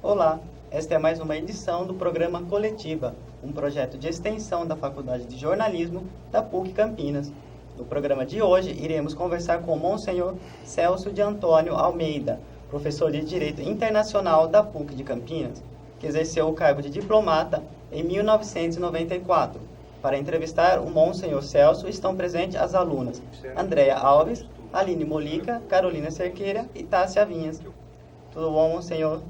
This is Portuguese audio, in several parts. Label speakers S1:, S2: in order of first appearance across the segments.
S1: Olá, esta é mais uma edição do programa Coletiva, um projeto de extensão da Faculdade de Jornalismo da PUC Campinas. No programa de hoje, iremos conversar com o Monsenhor Celso de Antônio Almeida, professor de Direito Internacional da PUC de Campinas, que exerceu o cargo de diplomata em 1994. Para entrevistar o Monsenhor Celso estão presentes as alunas Andréa Alves, Aline Molica, Carolina Cerqueira e Tássia Vinhas. Tudo bom, Monsenhor?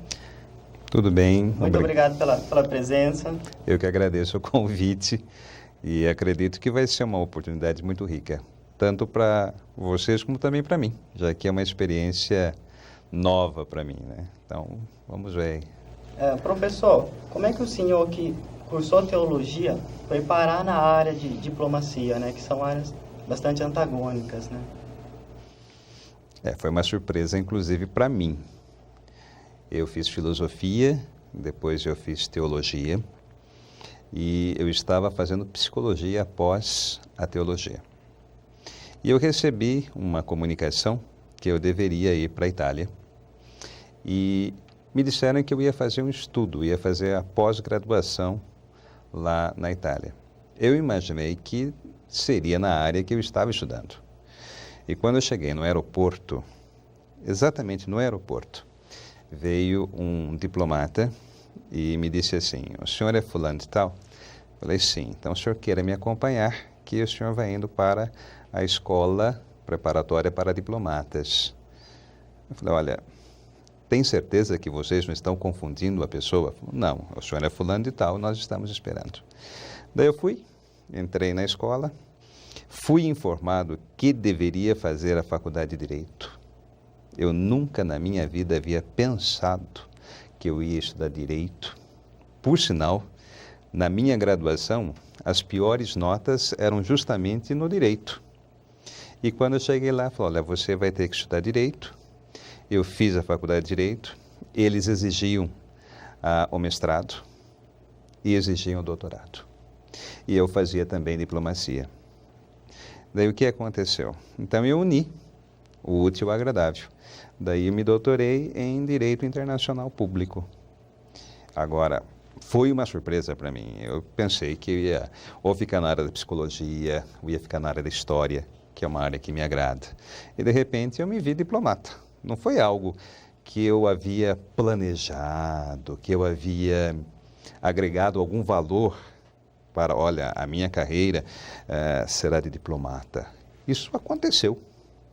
S2: Tudo bem.
S1: Muito obrigado pela presença.
S2: Eu que agradeço o convite e acredito que vai ser uma oportunidade muito rica, tanto para vocês como também para mim, já que é uma experiência nova para mim, né? Então, vamos ver.
S1: Professor, como é que o senhor que cursou teologia foi parar na área de diplomacia, né? Que são áreas bastante antagônicas, né?
S2: Foi uma surpresa, inclusive, para mim. Eu fiz filosofia, depois eu fiz teologia e eu estava fazendo psicologia após a teologia. E eu recebi uma comunicação que eu deveria ir para a Itália e me disseram que eu ia fazer um estudo, ia fazer a pós-graduação lá na Itália. Eu imaginei que seria na área que eu estava estudando. E quando eu cheguei no aeroporto, exatamente no aeroporto, veio um diplomata e me disse assim: o senhor é fulano de tal? Falei, sim. Então o senhor queira me acompanhar, que o senhor vai indo para a escola preparatória para diplomatas. Eu falei, olha, tem certeza que vocês não estão confundindo a pessoa? Falei, não, o senhor é fulano de tal, nós estamos esperando. Daí eu fui, entrei na escola, fui informado que deveria fazer a faculdade de Direito. Eu nunca na minha vida havia pensado que eu ia estudar Direito. Por sinal, na minha graduação, as piores notas eram justamente no Direito. E quando eu cheguei lá, falou, olha, você vai ter que estudar Direito. Eu fiz a faculdade de Direito, eles exigiam o mestrado e exigiam o doutorado. E eu fazia também diplomacia. Daí o que aconteceu? Então eu uni o útil ao agradável. Daí eu me doutorei em Direito Internacional Público. Agora, foi uma surpresa para mim. Eu pensei que eu ia ou ficar na área da psicologia, ou ia ficar na área da história, que é uma área que me agrada. E de repente eu me vi diplomata. Não foi algo que eu havia planejado, que eu havia agregado algum valor para, olha, a minha carreira será de diplomata. Isso aconteceu.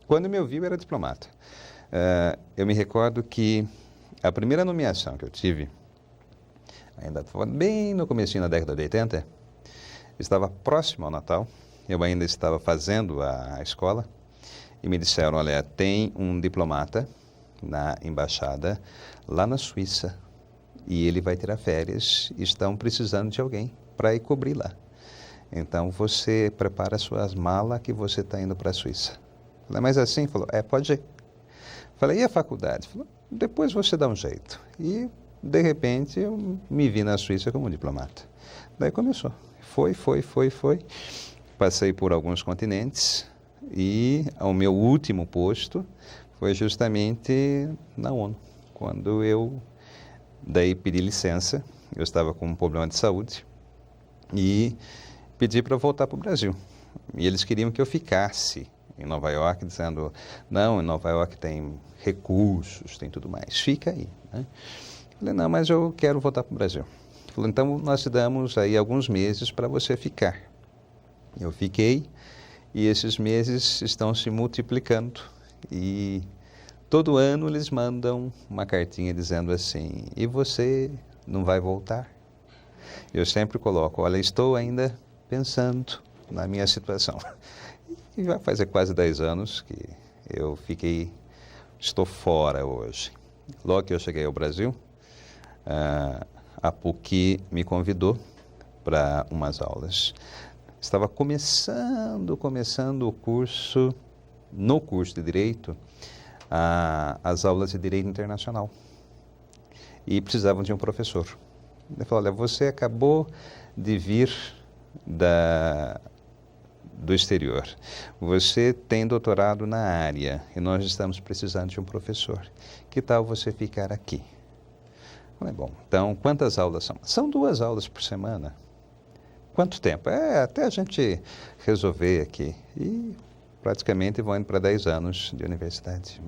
S2: Quando me ouviu, eu era diplomata. Eu me recordo que a primeira nomeação que eu tive, ainda bem no comecinho da década de 80, estava próximo ao Natal, eu ainda estava fazendo a escola, e me disseram, olha, tem um diplomata na embaixada lá na Suíça, e ele vai tirar férias, e estão precisando de alguém para ir cobrir lá. Então, você prepara suas malas que você está indo para a Suíça. Falei, mas assim? Falou, pode ir. Falei, e a faculdade? Falou, depois você dá um jeito. E, de repente, eu me vi na Suíça como diplomata. Daí começou. Foi. Passei por alguns continentes e o meu último posto foi justamente na ONU. Quando eu daí pedi licença, eu estava com um problema de saúde e pedi para voltar para o Brasil. E eles queriam que eu ficasse em Nova York, dizendo, não, em Nova York tem recursos, tem tudo mais, fica aí. Né? Falei, não, mas eu quero voltar para o Brasil. Falei, então nós te damos aí alguns meses para você ficar. Eu fiquei e esses meses estão se multiplicando e todo ano eles mandam uma cartinha dizendo assim, e você não vai voltar? Eu sempre coloco, olha, estou ainda pensando na minha situação. E vai fazer quase 10 anos que eu estou fora hoje. Logo que eu cheguei ao Brasil, a PUC me convidou para umas aulas. Estava começando o curso, no curso de Direito, as aulas de Direito Internacional. E precisavam de um professor. Ele falou, olha, você acabou de vir do exterior. Você tem doutorado na área e nós estamos precisando de um professor. Que tal você ficar aqui? Eu falei, bom, então quantas aulas são? São 2 aulas por semana. Quanto tempo? Até a gente resolver aqui. E praticamente vão indo para 10 anos de universidade.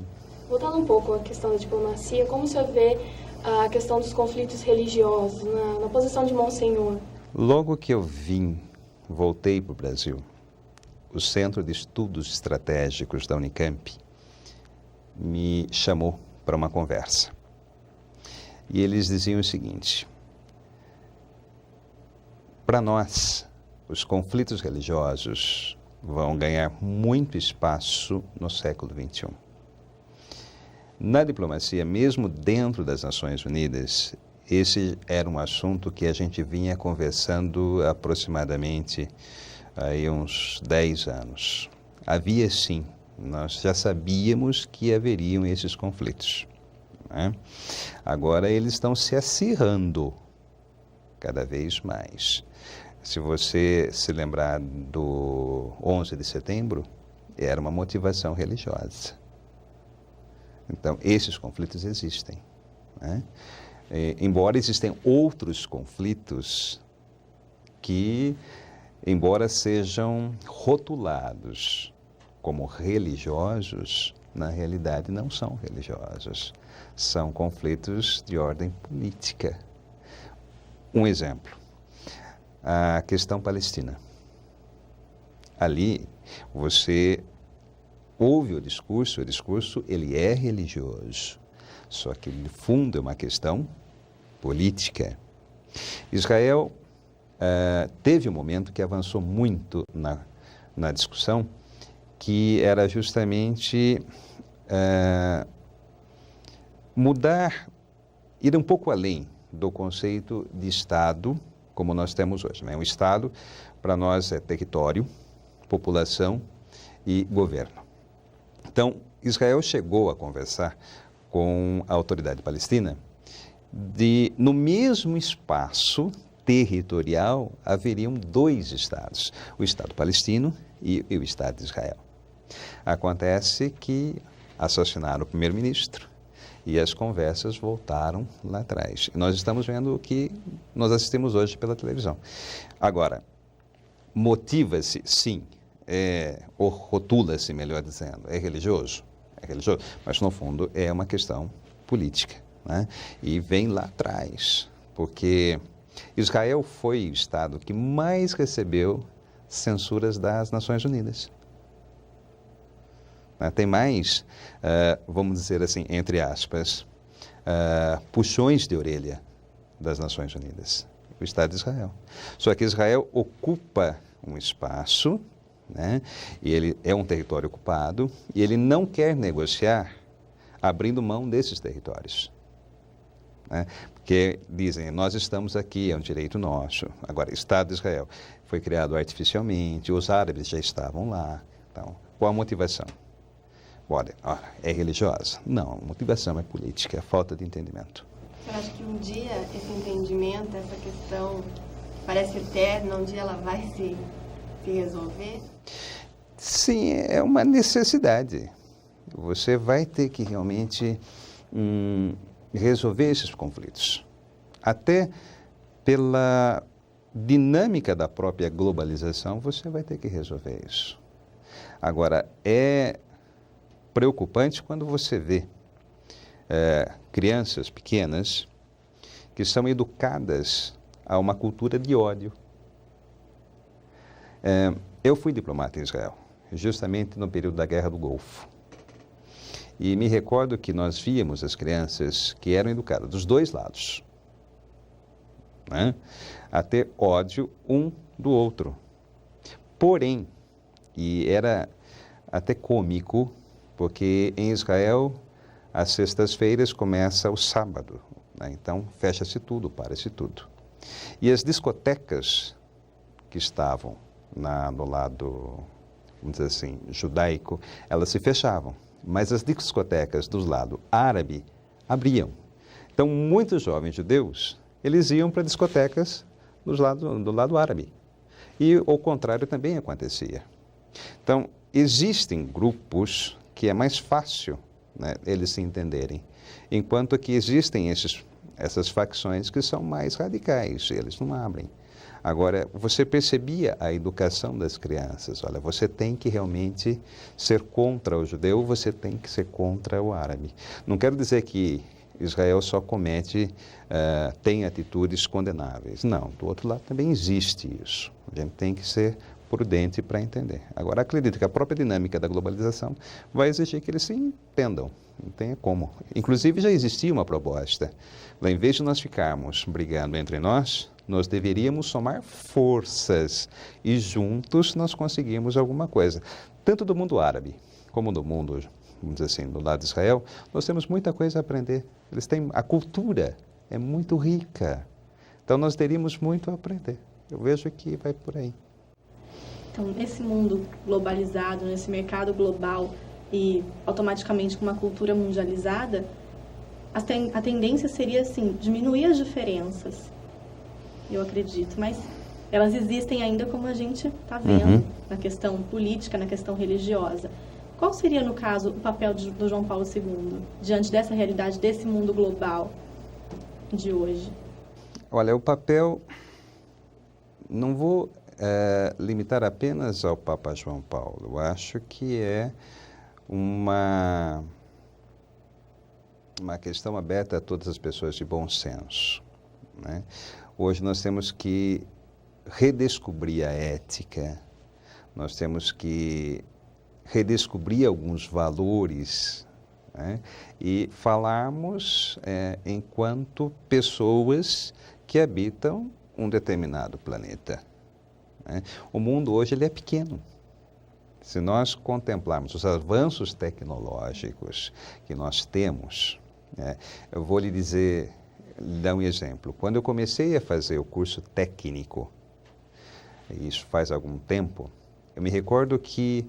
S3: Voltando um pouco à questão da diplomacia, como você vê a questão dos conflitos religiosos na posição de Monsenhor?
S2: Logo que eu voltei para o Brasil, o Centro de Estudos Estratégicos da Unicamp me chamou para uma conversa. E eles diziam o seguinte, para nós, os conflitos religiosos vão ganhar muito espaço no século XXI. Na diplomacia, mesmo dentro das Nações Unidas, esse era um assunto que a gente vinha conversando aproximadamente aí uns 10 anos. Havia sim, nós já sabíamos que haveriam esses conflitos, né? Agora eles estão se acirrando cada vez mais. Se você se lembrar do 11 de setembro, era uma motivação religiosa. Então, esses conflitos existem, né? Embora existem outros conflitos que, embora sejam rotulados como religiosos, na realidade não são religiosos. São conflitos de ordem política. Um exemplo, a questão palestina. Ali, você ouve o discurso ele é religioso, só que de fundo é uma questão política. Israel teve um momento que avançou muito na discussão, que era justamente ir um pouco além do conceito de Estado como nós temos hoje, né? Um Estado, para nós, é território, população e governo. Então, Israel chegou a conversar com a autoridade palestina no mesmo espaço territorial haveriam 2 estados, o Estado palestino e o Estado de Israel. Acontece que assassinaram o primeiro-ministro e as conversas voltaram lá atrás. E nós estamos vendo o que nós assistimos hoje pela televisão. Agora, motiva-se, sim, ou rotula-se, melhor dizendo, é religioso, mas no fundo é uma questão política, né? E vem lá atrás, porque Israel foi o estado que mais recebeu censuras das Nações Unidas. Tem mais, vamos dizer assim, entre aspas, puxões de orelha das Nações Unidas, o Estado de Israel. Só que Israel ocupa um espaço, né? E ele é um território ocupado e ele não quer negociar abrindo mão desses territórios, né? Porque dizem, nós estamos aqui, é um direito nosso. Agora, Estado de Israel foi criado artificialmente, os árabes já estavam lá. Então, qual a motivação? Olha, é religiosa? Não, a motivação é política, é falta de entendimento.
S4: Você acha que um dia esse entendimento, essa questão parece eterna, um dia ela vai se resolver?
S2: Sim, é uma necessidade. Você vai ter que realmente resolver esses conflitos. Até pela dinâmica da própria globalização, você vai ter que resolver isso. Agora, é preocupante quando você vê crianças pequenas que são educadas a uma cultura de ódio. Eu fui diplomata em Israel, justamente no período da Guerra do Golfo. E me recordo que nós víamos as crianças que eram educadas dos 2 lados, né, a ter ódio um do outro. Porém, e era até cômico, porque em Israel, às sextas-feiras começa o sábado, né? Então fecha-se tudo, para-se tudo. E as discotecas que estavam no lado, vamos dizer assim, judaico, elas se fechavam, mas as discotecas do lado árabe abriam. Então muitos jovens judeus eles iam para discotecas do lado árabe. E o contrário também acontecia. Então, existem grupos que é mais fácil, né, eles se entenderem, enquanto que existem essas facções que são mais radicais, eles não abrem. Agora, você percebia a educação das crianças. Olha, você tem que realmente ser contra o judeu, você tem que ser contra o árabe. Não quero dizer que Israel só tem atitudes condenáveis. Não, do outro lado também existe isso. A gente tem que ser prudente para entender. Agora, acredito que a própria dinâmica da globalização vai exigir que eles se entendam. Não tem como. Inclusive, já existia uma proposta. Em vez de nós ficarmos brigando entre nós deveríamos somar forças e juntos nós conseguimos alguma coisa. Tanto do mundo árabe como do mundo, vamos dizer assim, do lado de Israel, nós temos muita coisa a aprender. A cultura é muito rica. Então, nós teríamos muito a aprender. Eu vejo que vai por aí.
S5: Então, nesse mundo globalizado, nesse mercado global e automaticamente com uma cultura mundializada, a tendência seria, assim, diminuir as diferenças, eu acredito, mas elas existem ainda, como a gente está vendo, na questão política, na questão religiosa. Qual seria, no caso, o papel do João Paulo II, diante dessa realidade, desse mundo global de hoje?
S2: Olha, o papel, não vou limitar apenas ao Papa João Paulo. Eu acho que é uma questão aberta a todas as pessoas de bom senso, né? Hoje nós temos que redescobrir a ética, nós temos que redescobrir alguns valores, né? E falarmos enquanto pessoas que habitam um determinado planeta, né? O mundo hoje ele é pequeno. Se nós contemplarmos os avanços tecnológicos que nós temos, eu vou lhe dar um exemplo. Quando eu comecei a fazer o curso técnico, isso faz algum tempo, eu me recordo que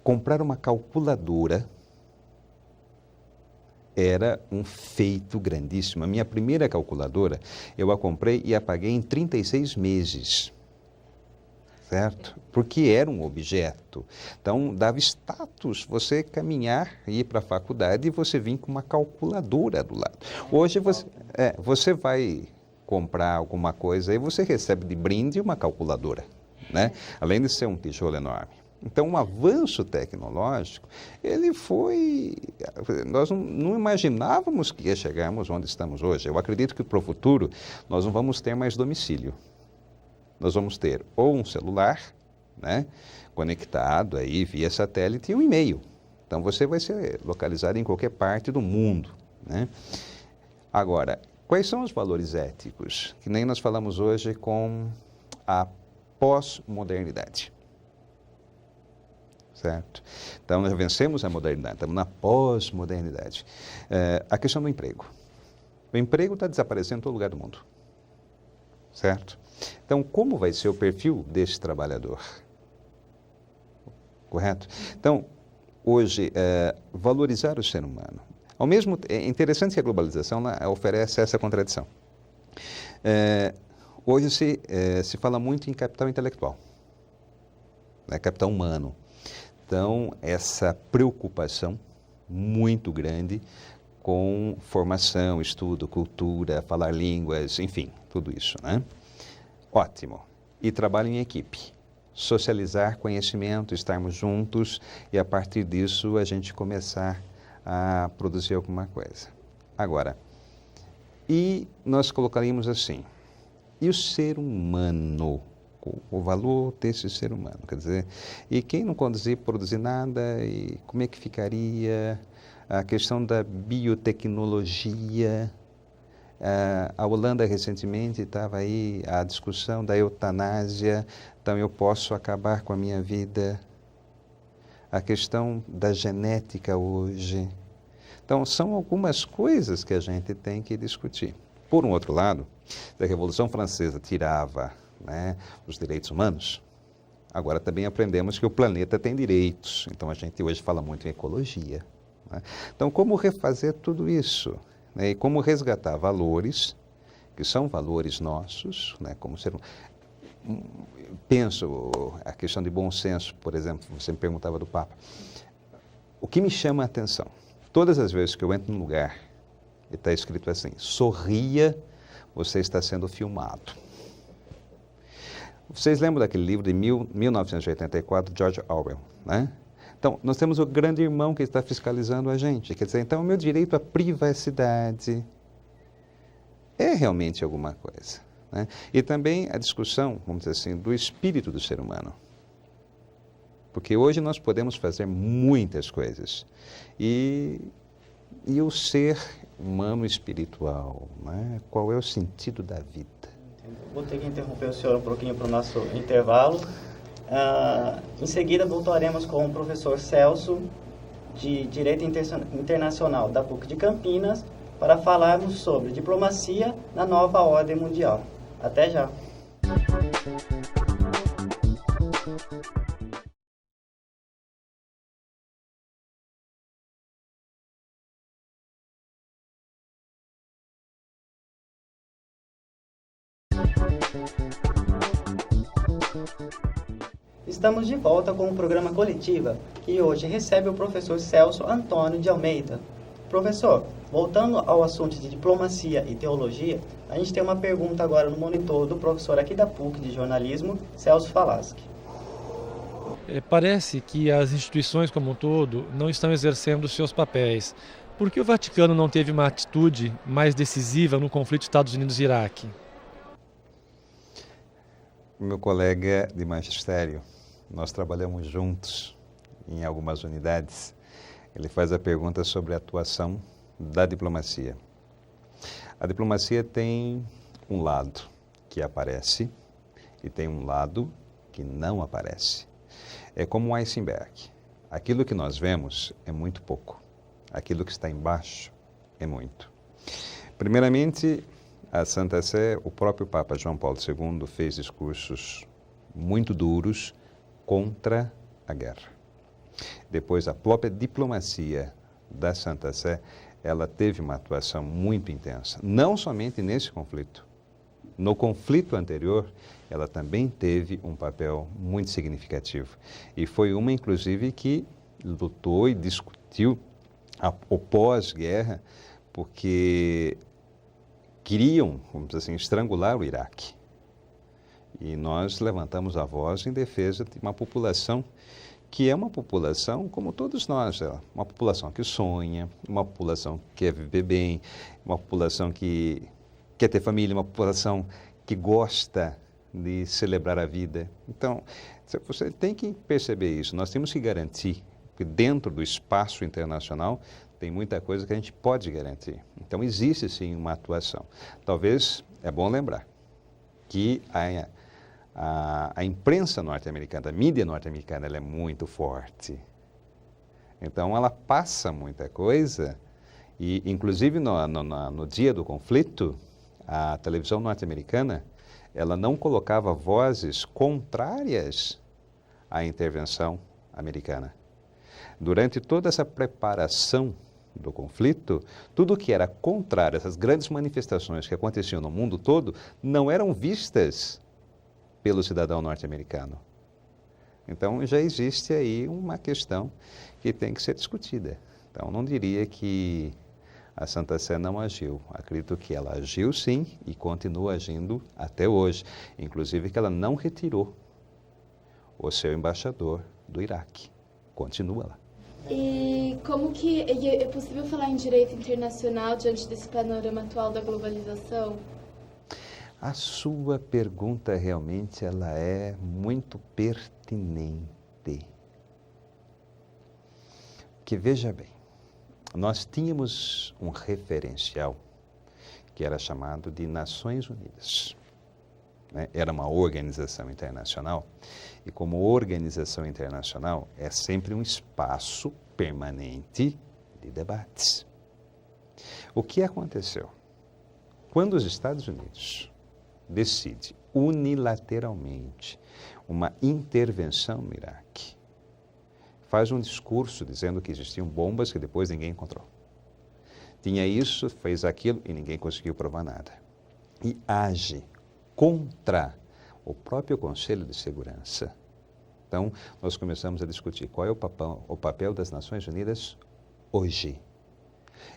S2: comprar uma calculadora era um feito grandíssimo. A minha primeira calculadora, eu a comprei e a paguei em 36 meses. Certo? Porque era um objeto. Então, dava status você caminhar, ir para a faculdade e você vir com uma calculadora do lado. Hoje, você vai comprar alguma coisa e você recebe de brinde uma calculadora, né? Além de ser um tijolo enorme. Então, um avanço tecnológico, nós não imaginávamos que ia chegarmos onde estamos hoje. Eu acredito que para o futuro nós não vamos ter mais domicílio. Nós vamos ter ou um celular, né, conectado aí via satélite e um e-mail. Então, você vai ser localizado em qualquer parte do mundo, né? Agora, quais são os valores éticos? Que nem nós falamos hoje com a pós-modernidade. Certo? Então, nós vencemos a modernidade, estamos na pós-modernidade. A questão do emprego. O emprego está desaparecendo em todo lugar do mundo. Certo? Então, como vai ser o perfil desse trabalhador? Correto? Então, hoje, valorizar o ser humano. É interessante que a globalização oferece essa contradição. Hoje se fala muito em capital intelectual, né? Capital humano. Então, essa preocupação muito grande com formação, estudo, cultura, falar línguas, enfim, tudo isso, né? Ótimo. E trabalho em equipe. Socializar conhecimento, estarmos juntos e a partir disso a gente começar a produzir alguma coisa. Agora, e nós colocaríamos assim, e o ser humano? O valor desse ser humano, quer dizer, e quem não produzir nada, e como é que ficaria a questão da biotecnologia? A Holanda recentemente estava aí a discussão da eutanásia, então eu posso acabar com a minha vida. A questão da genética hoje. Então, são algumas coisas que a gente tem que discutir. Por um outro lado, a Revolução Francesa tirava, né, os direitos humanos, agora também aprendemos que o planeta tem direitos. Então, a gente hoje fala muito em ecologia, né? Então, como refazer tudo isso? né, e como resgatar valores, que são valores nossos, né, como ser penso, a questão de bom senso, por exemplo, você me perguntava do Papa. O que me chama a atenção, todas as vezes que eu entro num lugar e está escrito assim, sorria, você está sendo filmado. Vocês lembram daquele livro de 1984, George Orwell, né? Então, nós temos o grande irmão que está fiscalizando a gente. Quer dizer, então, o meu direito à privacidade é realmente alguma coisa, né? E também a discussão, vamos dizer assim, do espírito do ser humano. Porque hoje nós podemos fazer muitas coisas. E o ser humano espiritual, né? Qual é o sentido da vida?
S1: Vou ter que interromper o senhor um pouquinho para o nosso intervalo. Em seguida, voltaremos com o professor Celso, de Direito Internacional da PUC de Campinas, para falarmos sobre diplomacia na nova ordem mundial. Até já! Estamos de volta com o programa Coletiva, que hoje recebe o professor Celso Antônio de Almeida. Professor, voltando ao assunto de diplomacia e teologia, a gente tem uma pergunta agora no monitor do professor aqui da PUC de jornalismo, Celso Falaschi.
S6: Parece que as instituições como um todo não estão exercendo seus papéis. Por que o Vaticano não teve uma atitude mais decisiva no conflito Estados Unidos e Iraque?
S2: Meu colega de magistério, nós trabalhamos juntos em algumas unidades. Ele faz a pergunta sobre a atuação da diplomacia. A diplomacia tem um lado que aparece e tem um lado que não aparece. É como um iceberg. Aquilo que nós vemos é muito pouco. Aquilo que está embaixo é muito. Primeiramente, a Santa Sé, o próprio Papa João Paulo II fez discursos muito duros contra a guerra. Depois, a própria diplomacia da Santa Sé, ela teve uma atuação muito intensa, não somente nesse conflito. No conflito anterior, ela também teve um papel muito significativo. E foi uma, inclusive, que lutou e discutiu o pós-guerra, porque queriam, vamos dizer assim, estrangular o Iraque. E nós levantamos a voz em defesa de uma população que é uma população como todos nós, uma população que sonha, uma população que quer viver bem, uma população que quer ter família, uma população que gosta de celebrar a vida. Então, você tem que perceber isso. Nós temos que garantir que dentro do espaço internacional tem muita coisa que a gente pode garantir. Então, existe sim uma atuação. Talvez, é bom lembrar que a imprensa norte-americana, a mídia norte-americana, ela é muito forte. Então, ela passa muita coisa e, inclusive, no dia do conflito, a televisão norte-americana, ela não colocava vozes contrárias à intervenção americana. Durante toda essa preparação do conflito, tudo que era contrário, essas grandes manifestações que aconteciam no mundo todo, não eram vistas pelo cidadão norte-americano. Então, já existe aí uma questão que tem que ser discutida. Então, não diria que a Santa Sé não agiu. Acredito que ela agiu sim e continua agindo até hoje. Inclusive que ela não retirou o seu embaixador do Iraque. Continua lá.
S3: E como que é possível falar em direito internacional diante desse panorama atual da globalização?
S2: A sua pergunta realmente ela é muito pertinente. Que veja bem, nós tínhamos um referencial que era chamado de Nações Unidas. Era uma organização internacional e como organização internacional é sempre um espaço permanente de debates. O que aconteceu? Quando os Estados Unidos decide unilateralmente uma intervenção no Iraque, faz um discurso dizendo que existiam bombas que depois ninguém encontrou. tinha isso, fez aquilo e ninguém conseguiu provar nada. E age contra o próprio Conselho de Segurança. Então, nós começamos a discutir qual é o papel das Nações Unidas hoje.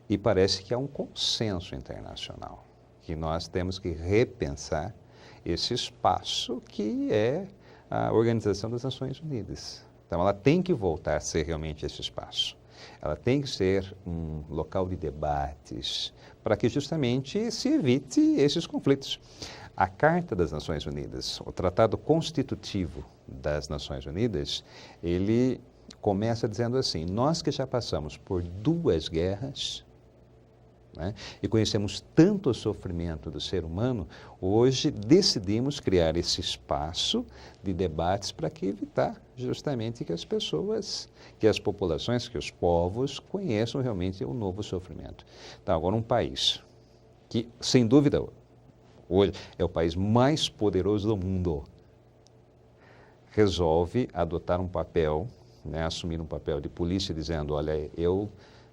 S2: E parece que há um consenso internacional, que nós temos que repensar esse espaço que é a Organização das Nações Unidas. Então, ela tem que voltar a ser realmente esse espaço. Ela tem que ser um local de debates, para que justamente se evite esses conflitos. A Carta das Nações Unidas, o Tratado Constitutivo das Nações Unidas, ele começa dizendo assim: nós que já passamos por 2 guerras, né, e conhecemos tanto o sofrimento do ser humano, hoje decidimos criar esse espaço de debates para que evitar justamente que as pessoas, que as populações, que os povos conheçam realmente o novo sofrimento. Então, agora um país que, sem dúvida, hoje é o país mais poderoso do mundo, resolve adotar um papel, né, assumir um papel de polícia, dizendo: olha, eu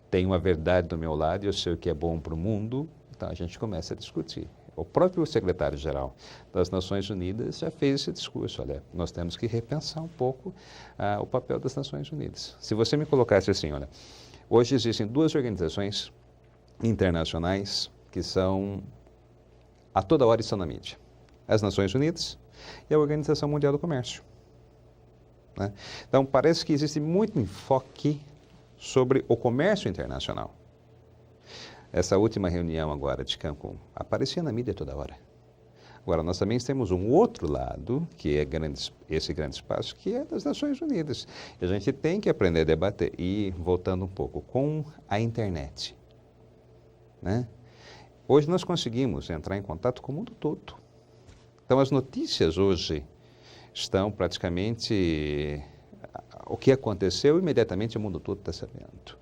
S2: tenho a verdade do meu lado, eu sei o que é bom para o mundo. Então a gente começa a discutir. O próprio secretário-geral das Nações Unidas já fez esse discurso: olha, nós temos que repensar um pouco o papel das Nações Unidas. Se você me colocasse assim, olha, hoje existem 2 organizações internacionais que são, a toda hora estão na mídia: as Nações Unidas e a Organização Mundial do Comércio. Né? Então parece que existe muito enfoque sobre o comércio internacional. Essa última reunião agora de Cancún aparecia na mídia toda hora. Agora, nós também temos um outro lado, que é esse grande espaço, que é das Nações Unidas. E a gente tem que aprender a debater. E, voltando um pouco, com a internet, né? Hoje nós conseguimos entrar em contato com o mundo todo. Então, as notícias hoje estão praticamente... O que aconteceu, imediatamente o mundo todo está sabendo,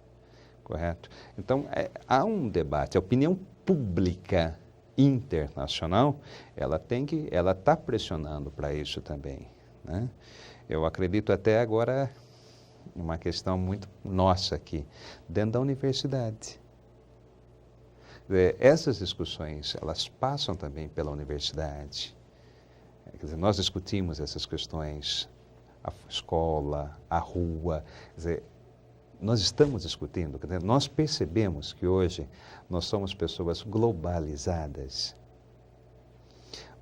S2: correto? Então, há um debate, a opinião pública internacional, ela está pressionando para isso também, né? Eu acredito até agora, uma questão muito nossa aqui, dentro da universidade. Essas discussões, elas passam também pela universidade. Quer dizer, nós discutimos essas questões, a escola, a rua, quer dizer, nós estamos discutindo, quer dizer, nós percebemos que hoje nós somos pessoas globalizadas.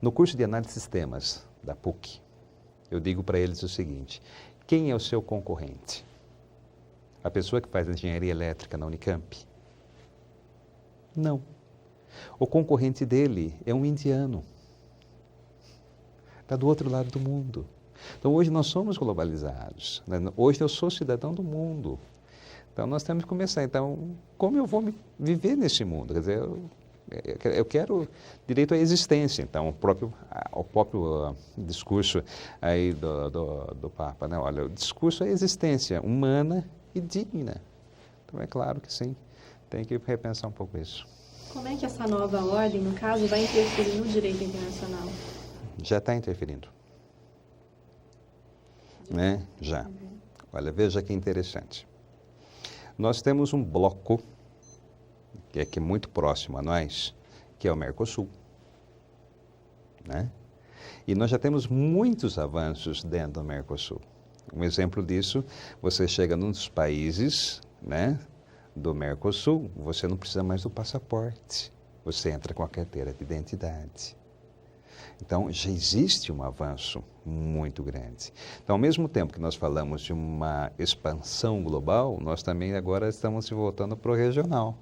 S2: No curso de análise de sistemas da PUC, eu digo para eles o seguinte: quem é o seu concorrente? A pessoa que faz engenharia elétrica na Unicamp? Não. O concorrente dele é um indiano. Está do outro lado do mundo. Então, hoje nós somos globalizados, né? Hoje eu sou cidadão do mundo. Então, nós temos que começar. Então, como eu vou viver nesse mundo? Quer dizer, eu quero direito à existência. Então, o próprio discurso aí do Papa, né? Olha, o discurso é a existência humana e digna. Então, é claro que sim, tem que repensar um pouco isso.
S5: Como é que essa nova ordem, no caso, vai interferir no direito internacional?
S2: Já está interferindo. Né? Já. Olha, veja que interessante. Nós temos um bloco que é aqui muito próximo a nós, que é o Mercosul, né? E nós já temos muitos avanços dentro do Mercosul. Um exemplo disso, você chega num dos países, né, do Mercosul, você não precisa mais do passaporte, você entra com a carteira de identidade. Então, já existe um avanço muito grande. Então, ao mesmo tempo que nós falamos de uma expansão global, nós também agora estamos se voltando para o regional,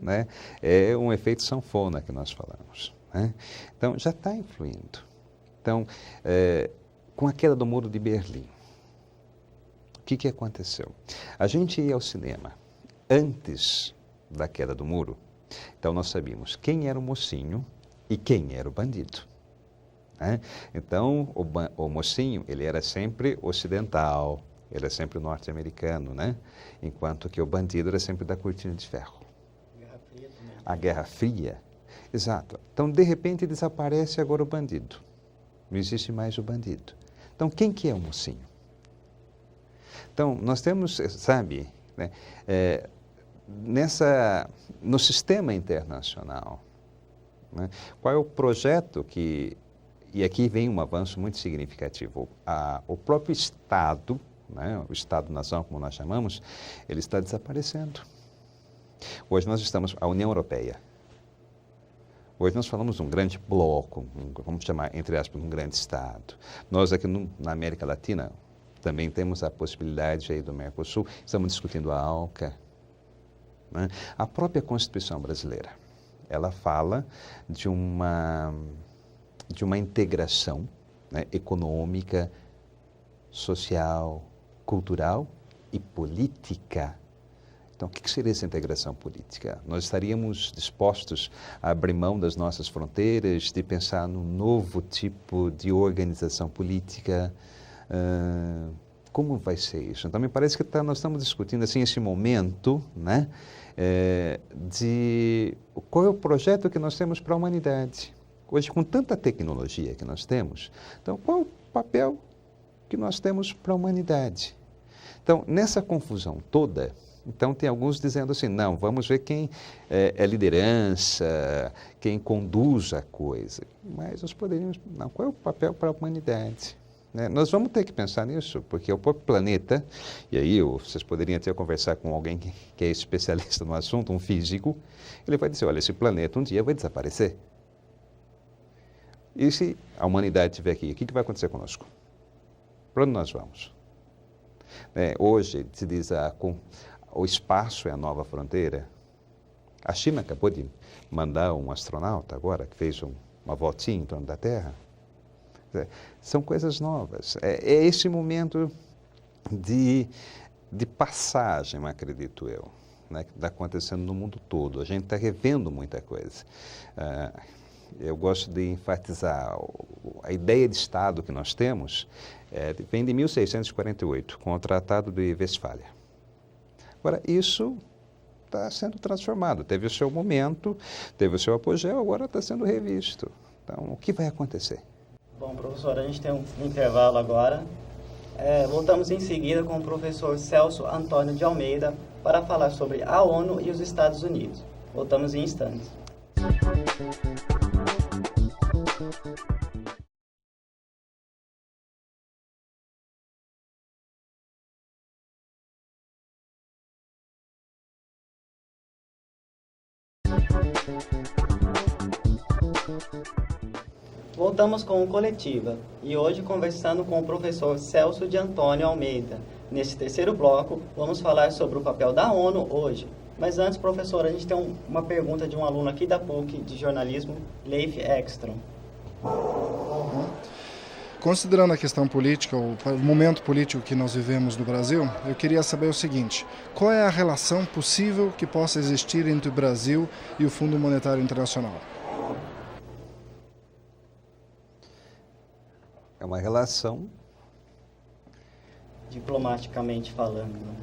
S2: né? É um efeito sanfona que nós falamos, né? Então, já está influindo. Então, com a queda do Muro de Berlim, o que aconteceu? A gente ia ao cinema antes da queda do muro, então nós sabíamos quem era o mocinho e quem era o bandido. Né? Então, o mocinho, ele era sempre ocidental, ele era sempre norte-americano, né? Enquanto que o bandido era sempre da cortina de ferro.
S1: Guerra Fria também.
S2: A Guerra Fria, exato. Então, de repente, desaparece agora o bandido. Não existe mais o bandido. Então, quem que é o mocinho? Então, nós temos, sabe, né, no sistema internacional, né? Qual é o projeto que... E aqui vem um avanço muito significativo. O próprio Estado, né, o Estado-nação, como nós chamamos, ele está desaparecendo. Hoje nós estamos... A União Europeia. Hoje nós falamos de um grande bloco, vamos chamar, entre aspas, um grande Estado. Nós aqui na América Latina também temos a possibilidade aí do Mercosul, estamos discutindo a ALCA, né? A própria Constituição brasileira, ela fala de uma integração, né, econômica, social, cultural e política. Então, o que seria essa integração política? Nós estaríamos dispostos a abrir mão das nossas fronteiras, de pensar num novo tipo de organização política? Como vai ser isso? Então, me parece que nós estamos discutindo assim, esse momento, né, de qual é o projeto que nós temos para a humanidade. Hoje, com tanta tecnologia que nós temos, então, qual é o papel que nós temos para a humanidade? Então, nessa confusão toda, então tem alguns dizendo assim, não, vamos ver quem é liderança, quem conduz a coisa. Mas nós poderíamos, não, qual é o papel para a humanidade? Né? Nós vamos ter que pensar nisso, porque o próprio planeta, e aí vocês poderiam até conversar com alguém que é especialista no assunto, um físico, ele vai dizer, olha, esse planeta um dia vai desaparecer. E se a humanidade estiver aqui, o que vai acontecer conosco? Para onde nós vamos? Hoje se diz o espaço é a nova fronteira. A China acabou de mandar um astronauta agora, que fez uma voltinha em torno da Terra. São coisas novas. É esse momento de passagem, acredito eu, né, que está acontecendo no mundo todo. A gente está revendo muita coisa. Eu gosto de enfatizar a ideia de Estado que nós temos, vem de 1648, com o Tratado de Westfália. Agora, isso está sendo transformado. Teve o seu momento, teve o seu apogeu, agora está sendo revisto. Então, o que vai acontecer?
S1: Bom, professor, a gente tem um intervalo agora. Voltamos em seguida com o professor Celso Antônio de Almeida para falar sobre a ONU e os Estados Unidos. Voltamos em instantes. Voltamos com o Coletiva e hoje conversando com o professor Celso de Antônio Almeida. Nesse terceiro bloco, vamos falar sobre o papel da ONU hoje. Mas antes, professor, a gente tem uma pergunta de um aluno aqui da PUC de jornalismo, Leif Ekstrom.
S7: Considerando a questão política, o momento político que nós vivemos no Brasil, eu queria saber o seguinte: qual é a relação possível que possa existir entre o Brasil e o Fundo Monetário Internacional?
S2: É uma relação...
S1: Diplomaticamente falando, né?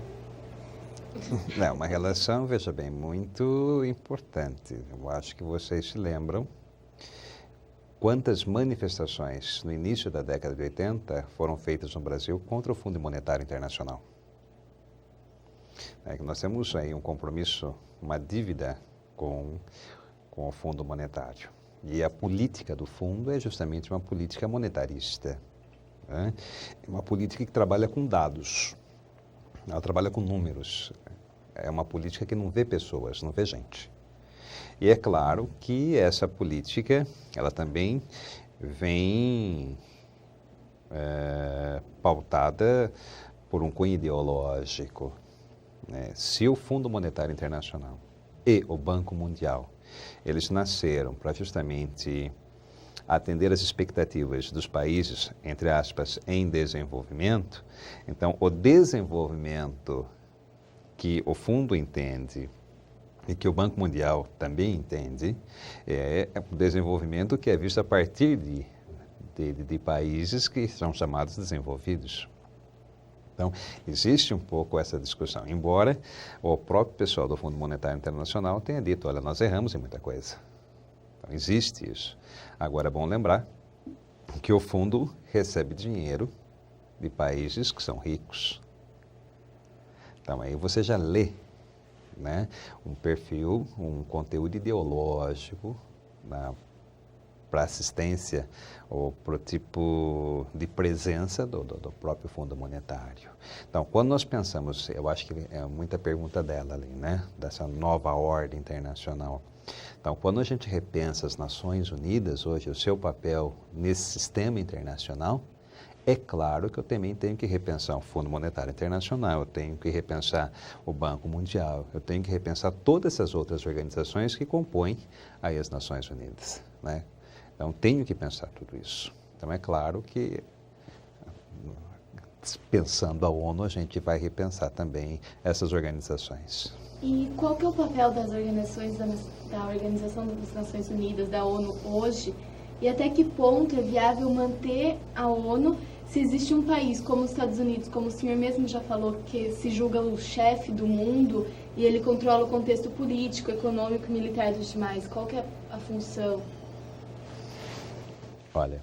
S2: Não, uma relação, veja bem, muito importante. Eu acho que vocês se lembram quantas manifestações no início da década de 80 foram feitas no Brasil contra o Fundo Monetário Internacional. Nós temos aí um compromisso, uma dívida com o Fundo Monetário. E a política do fundo é justamente uma política monetarista, né? É uma política que trabalha com dados, ela trabalha com números. É uma política que não vê pessoas, não vê gente. E é claro que essa política, ela também vem pautada por um cunho ideológico, né? Se o Fundo Monetário Internacional e o Banco Mundial, eles nasceram para justamente atender as expectativas dos países, entre aspas, em desenvolvimento, então o desenvolvimento que o fundo entende e que o Banco Mundial também entende é o desenvolvimento que é visto a partir de países que são chamados desenvolvidos. Então, existe um pouco essa discussão, embora o próprio pessoal do Fundo Monetário Internacional tenha dito, olha, nós erramos em muita coisa. Então, existe isso. Agora, é bom lembrar que o fundo recebe dinheiro de países que são ricos. Então, aí você já lê né? Um perfil, um conteúdo ideológico para assistência ou para o tipo de presença do próprio Fundo Monetário. Então, quando nós pensamos, eu acho que é muita pergunta dela ali, né? Dessa nova ordem internacional. Então, quando a gente repensa as Nações Unidas hoje, o seu papel nesse sistema internacional, é claro que eu também tenho que repensar o Fundo Monetário Internacional, eu tenho que repensar o Banco Mundial, eu tenho que repensar todas essas outras organizações que compõem aí as Nações Unidas, né? Então, tenho que pensar tudo isso. Então, é claro que, pensando a ONU, a gente vai repensar também essas organizações.
S5: E qual que é o papel das organizações da Organização das Nações Unidas, da ONU, hoje? E até que ponto é viável manter a ONU se existe um país como os Estados Unidos, como o senhor mesmo já falou, que se julga o chefe do mundo e ele controla o contexto político, econômico e militar dos demais? Qual que é a função?
S2: Olha,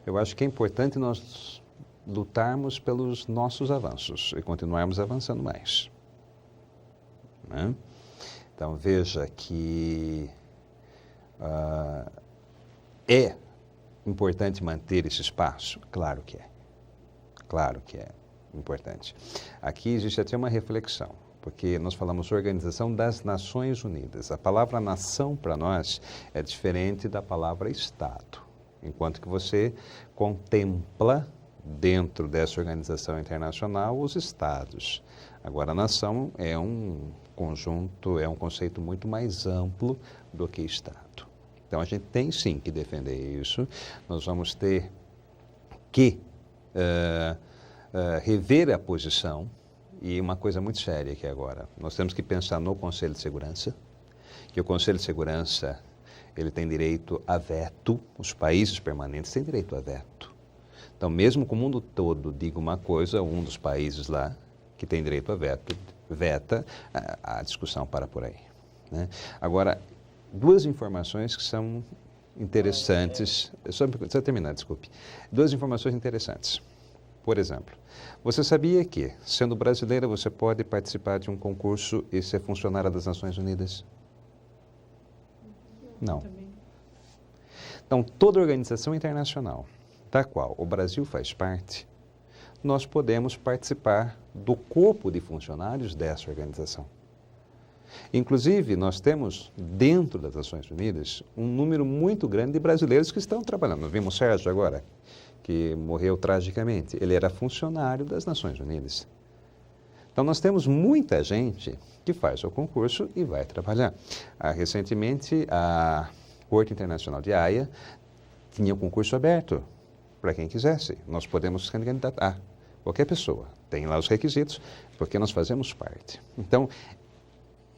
S2: eu acho que é importante nós lutarmos pelos nossos avanços e continuarmos avançando mais, né? Então, veja que é importante manter esse espaço? Claro que é importante. Aqui existe até uma reflexão, porque nós falamos Organização das Nações Unidas. A palavra nação para nós é diferente da palavra Estado. Enquanto que você contempla dentro dessa organização internacional os estados. Agora, a nação é um conjunto, é um conceito muito mais amplo do que Estado. Então, a gente tem sim que defender isso. Nós vamos ter que rever a posição. E uma coisa muito séria aqui agora, nós temos que pensar no Conselho de Segurança, que o Conselho de Segurança ele tem direito a veto, os países permanentes têm direito a veto. Então, mesmo que o mundo todo diga uma coisa, um dos países lá que tem direito a veto, veta, a discussão para por aí, né? Agora, duas informações que são interessantes, só terminar, desculpe. Duas informações interessantes. Por exemplo, você sabia que, sendo brasileira, você pode participar de um concurso e ser funcionária das Nações Unidas? Não. Então, toda organização internacional, da qual o Brasil faz parte, nós podemos participar do corpo de funcionários dessa organização. Inclusive, nós temos, dentro das Nações Unidas, um número muito grande de brasileiros que estão trabalhando. Nós vimos o Sérgio agora, que morreu tragicamente. Ele era funcionário das Nações Unidas. Então, nós temos muita gente que faz o concurso e vai trabalhar. Recentemente, a Corte Internacional de Haia tinha um concurso aberto para quem quisesse. Nós podemos candidatar. Qualquer pessoa tem lá os requisitos, porque nós fazemos parte. Então,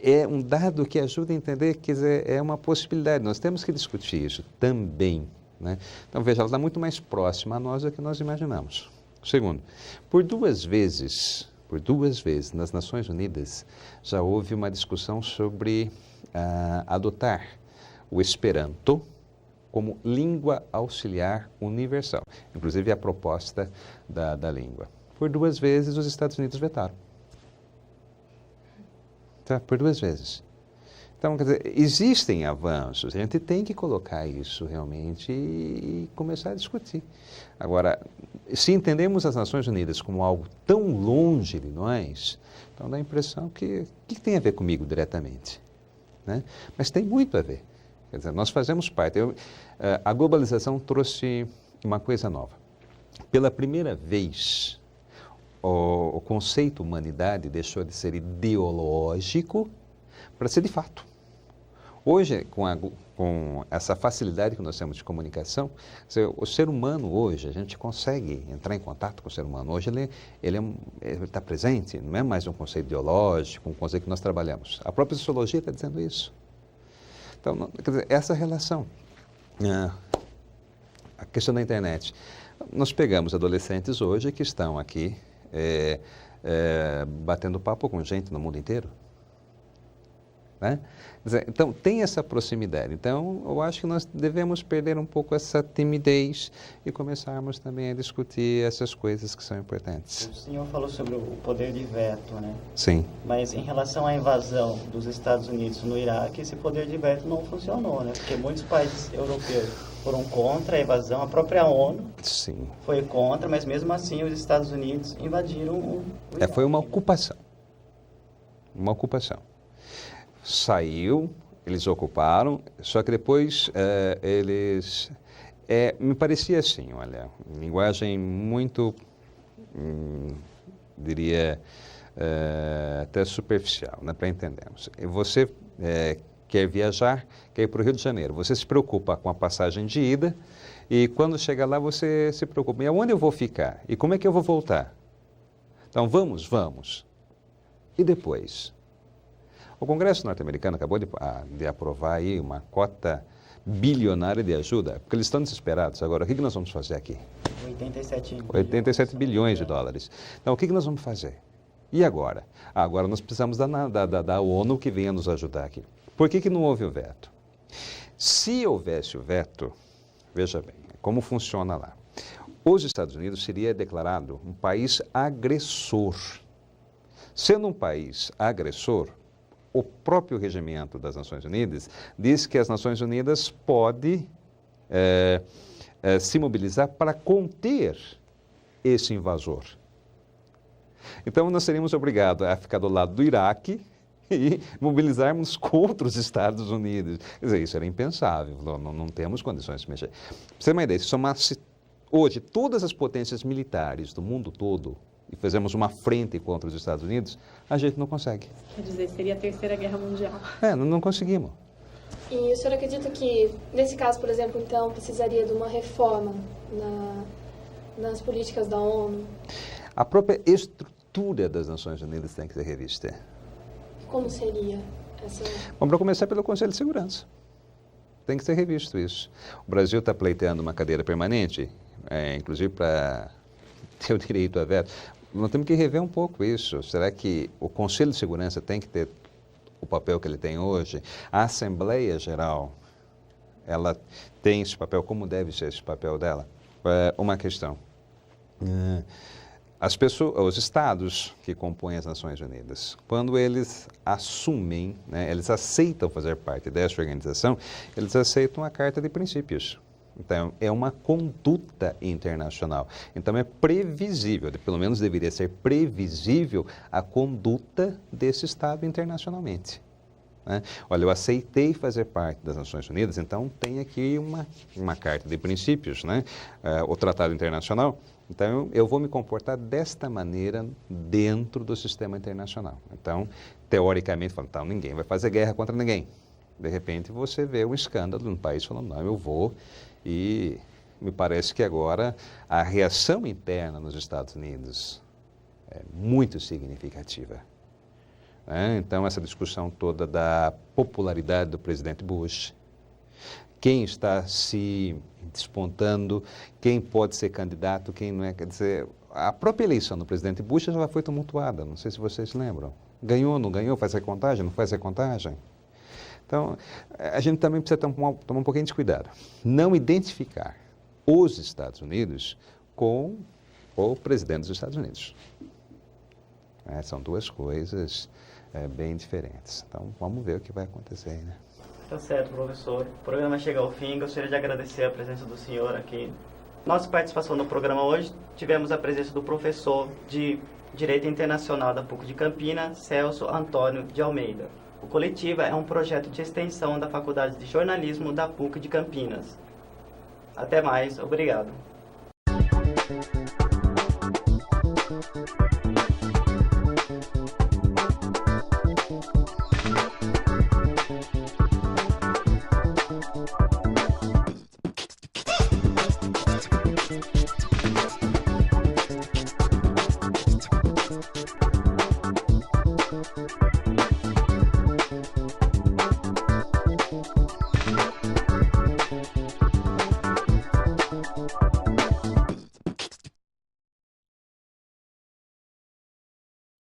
S2: é um dado que ajuda a entender que é uma possibilidade. Nós temos que discutir isso também, né? Então, veja, ela está muito mais próxima a nós do que nós imaginamos. Segundo, por duas vezes, nas Nações Unidas, já houve uma discussão sobre adotar o Esperanto como língua auxiliar universal, inclusive a proposta da língua. Por duas vezes, os Estados Unidos vetaram. Tá? Por duas vezes. Então, quer dizer, existem avanços, a gente tem que colocar isso realmente e começar a discutir. Agora, se entendemos as Nações Unidas como algo tão longe de nós, então dá a impressão que tem a ver comigo diretamente, né? Mas tem muito a ver. Quer dizer, nós fazemos parte. A globalização trouxe uma coisa nova. Pela primeira vez, o conceito humanidade deixou de ser ideológico para ser de fato. Hoje, com essa facilidade que nós temos de comunicação, o ser humano hoje, a gente consegue entrar em contato com o ser humano. Hoje ele está presente, não é mais um conceito ideológico, um conceito que nós trabalhamos. A própria sociologia está dizendo isso. Então, quer dizer, essa relação, a questão da internet. Nós pegamos adolescentes hoje que estão aqui batendo papo com gente no mundo inteiro. né? Quer dizer, então, tem essa proximidade. Então, eu acho que nós devemos perder um pouco essa timidez e começarmos também a discutir essas coisas que são importantes.
S1: O senhor falou sobre o poder de veto, né?
S2: Sim.
S1: Mas em relação à invasão dos Estados Unidos no Iraque, esse poder de veto não funcionou, né? Porque muitos países europeus foram contra a invasão, a própria ONU
S2: Sim.
S1: foi contra, mas mesmo assim os Estados Unidos invadiram o Iraque.
S2: Foi uma ocupação. Uma ocupação. Saiu, eles ocuparam, só que depois eles... me parecia assim, olha, linguagem muito, diria, até superficial, né, para entendermos. Você quer viajar, quer ir para o Rio de Janeiro, você se preocupa com a passagem de ida e quando chega lá você se preocupa, e aonde eu vou ficar? E como é que eu vou voltar? Então, vamos. E depois? O Congresso norte-americano acabou de aprovar aí uma cota bilionária de ajuda, porque eles estão desesperados. Agora, o que nós vamos fazer aqui? 87 bilhões de dólares. Então, o que nós vamos fazer? E agora? Agora nós precisamos da ONU que venha nos ajudar aqui. Por que não houve o veto? Se houvesse o veto, veja bem, como funciona lá. Os Estados Unidos seria declarado um país agressor. Sendo um país agressor, o próprio regimento das Nações Unidas diz que as Nações Unidas podem se mobilizar para conter esse invasor. Então, nós seríamos obrigados a ficar do lado do Iraque e mobilizarmos contra os Estados Unidos. Quer dizer, isso era impensável, não temos condições de mexer. Para você ter uma ideia, se somasse hoje todas as potências militares do mundo todo e fizermos uma frente contra os Estados Unidos, a gente não consegue.
S5: Quer dizer, seria a Terceira Guerra Mundial.
S2: Não conseguimos.
S3: E o senhor acredita que, nesse caso, por exemplo, então, precisaria de uma reforma nas políticas da ONU?
S2: A própria estrutura das Nações Unidas tem que ser revista.
S3: Como seria essa?
S2: Bom, para começar pelo Conselho de Segurança. Tem que ser revisto isso. O Brasil está pleiteando uma cadeira permanente, inclusive para ter o direito a veto. Nós temos que rever um pouco isso. Será que o Conselho de Segurança tem que ter o papel que ele tem hoje? A Assembleia Geral, ela tem esse papel? Como deve ser esse papel dela? Uma questão. Os estados que compõem as Nações Unidas, quando eles assumem, eles aceitam fazer parte dessa organização, eles aceitam a Carta de Princípios. Então, é uma conduta internacional. Então, é previsível, pelo menos deveria ser previsível, a conduta desse Estado internacionalmente. Olha, eu aceitei fazer parte das Nações Unidas, então tem aqui uma Carta de Princípios, o Tratado Internacional. Então, eu vou me comportar desta maneira dentro do sistema internacional. Então, teoricamente, então, ninguém vai fazer guerra contra ninguém. De repente, você vê um escândalo num país falando, não, eu vou. E me parece que agora a reação interna nos Estados Unidos é muito significativa. Então, essa discussão toda da popularidade do presidente Bush, quem está se despontando, quem pode ser candidato, quem não é. Quer dizer, a própria eleição do presidente Bush já foi tumultuada, não sei se vocês lembram. Ganhou, não ganhou, faz recontagem, não faz recontagem. Então, a gente também precisa tomar um pouquinho de cuidado. Não identificar os Estados Unidos com o presidente dos Estados Unidos. São duas coisas bem diferentes. Então, vamos ver o que vai acontecer aí, né?
S1: Tá certo, professor. O programa chega ao fim. Gostaria de agradecer a presença do senhor aqui. Nossa participação no programa hoje, tivemos a presença do professor de Direito Internacional da PUC de Campinas, Celso Antônio de Almeida. O Coletiva é um projeto de extensão da Faculdade de Jornalismo da PUC de Campinas. Até mais, obrigado.